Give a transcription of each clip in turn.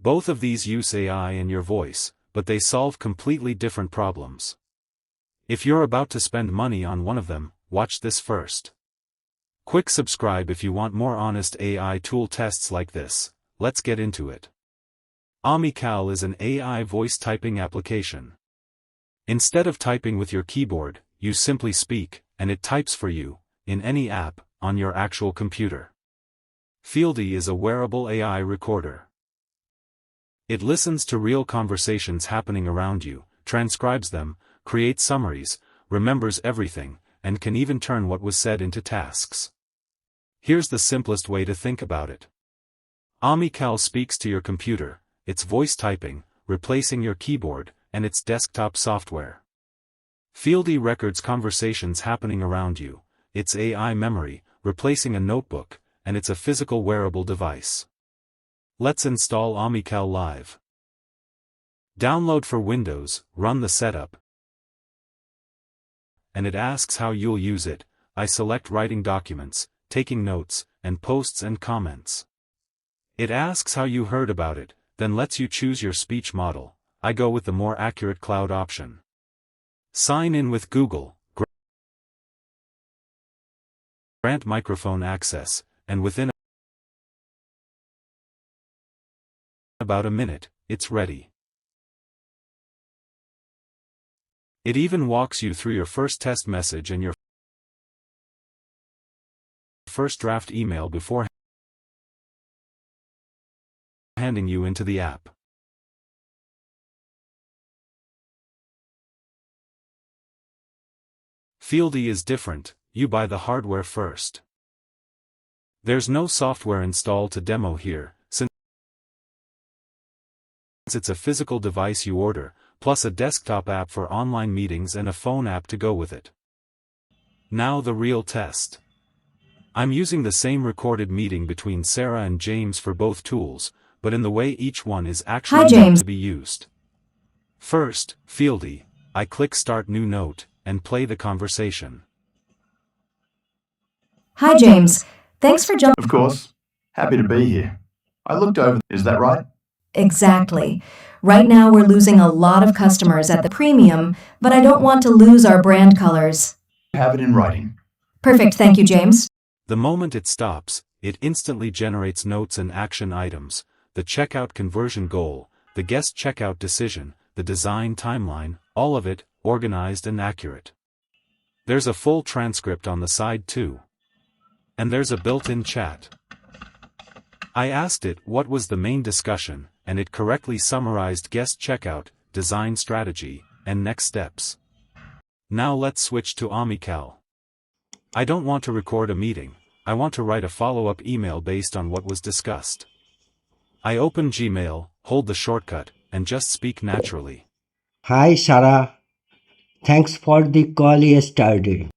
Both of these use AI and your voice, but they solve completely different problems. If you're about to spend money on one of them, watch this first. Quick subscribe if you want more honest AI tool tests like this. Let's get into it. Amical is an AI voice typing application. Instead of typing with your keyboard, you simply speak, and it types for you, in any app, on your actual computer. Fieldy is a wearable AI recorder. It listens to real conversations happening around you, transcribes them, creates summaries, remembers everything, and can even turn what was said into tasks. Here's the simplest way to think about it. Amical speaks to your computer, it's voice typing, replacing your keyboard, and it's desktop software. Fieldy records conversations happening around you, it's AI memory, replacing a notebook, and it's a physical wearable device. Let's install Amical live. Download for Windows, run the setup, and it asks how you'll use it. I select writing documents, taking notes, and posts and comments. It asks how you heard about it, then lets you choose your speech model. I go with the more accurate cloud option. Sign in with Google, grant microphone access, and within about a minute, it's ready. It even walks you through your first test message and your first draft email before handing you into the app. Fieldy is different, you buy the hardware first. There's no software installed to demo here, since it's a physical device you order, plus a desktop app for online meetings and a phone app to go with it. Now the real test. I'm using the same recorded meeting between Sarah and James for both tools, but in the way each one is actually meant to be used. First, Fieldy, I click Start New Note, and play the conversation. Hi James, thanks for jumping. Of course. Happy to be here. I looked over. Is that right? Exactly. Right now we're losing a lot of customers at the premium, but I don't want to lose our brand colors. Have it in writing. Perfect, thank you James. The moment it stops, it instantly generates notes and action items, the checkout conversion goal, the guest checkout decision, the design timeline, all of it, organized and accurate. There's a full transcript on the side too. And there's a built-in chat. I asked it what was the main discussion, and it correctly summarized guest checkout, design strategy, and next steps. Now let's switch to Amical. I don't want to record a meeting, I want to write a follow-up email based on what was discussed. I open Gmail, hold the shortcut, and just speak naturally. Hi Sarah, thanks for the call yesterday.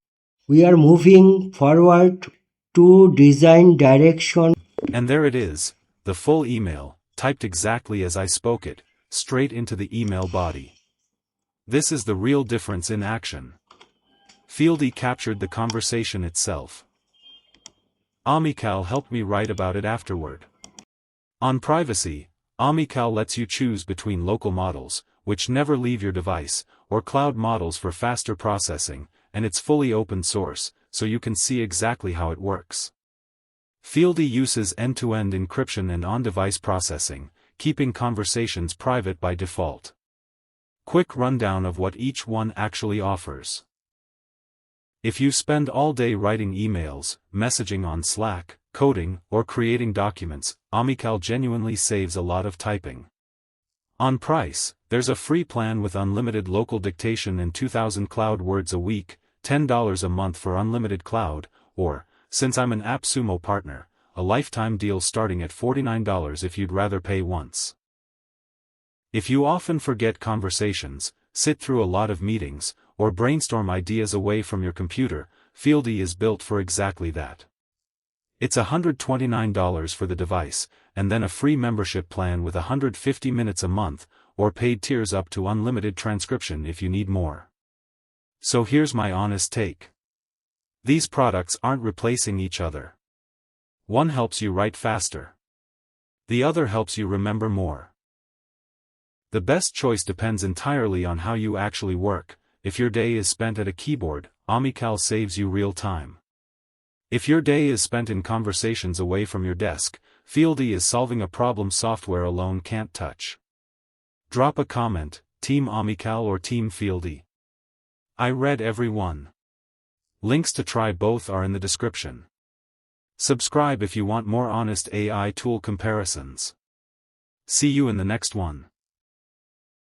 We are moving forward to design direction. And there it is, the full email, typed exactly as I spoke it, straight into the email body. This is the real difference in action. Fieldy captured the conversation itself. Amical helped me write about it afterward. On privacy, Amical lets you choose between local models, which never leave your device, or cloud models for faster processing, and it's fully open source, so you can see exactly how it works. Fieldy uses end-to-end encryption and on-device processing, keeping conversations private by default. Quick rundown of what each one actually offers. If you spend all day writing emails, messaging on Slack, coding, or creating documents, Amical genuinely saves a lot of typing. On price, there's a free plan with unlimited local dictation and 2,000 cloud words a week, $10 a month for unlimited cloud, or, since I'm an AppSumo partner, a lifetime deal starting at $49 if you'd rather pay once. If you often forget conversations, sit through a lot of meetings, or brainstorm ideas away from your computer, Fieldy is built for exactly that. It's $129 for the device, and then a free membership plan with 150 minutes a month, or paid tiers up to unlimited transcription if you need more. So here's my honest take. These products aren't replacing each other. One helps you write faster. The other helps you remember more. The best choice depends entirely on how you actually work. If your day is spent at a keyboard, Amical saves you real time. If your day is spent in conversations away from your desk, Fieldy is solving a problem software alone can't touch. Drop a comment, Team Amical or Team Fieldy. I read every one. Links to try both are in the description. Subscribe if you want more honest AI tool comparisons. See you in the next one.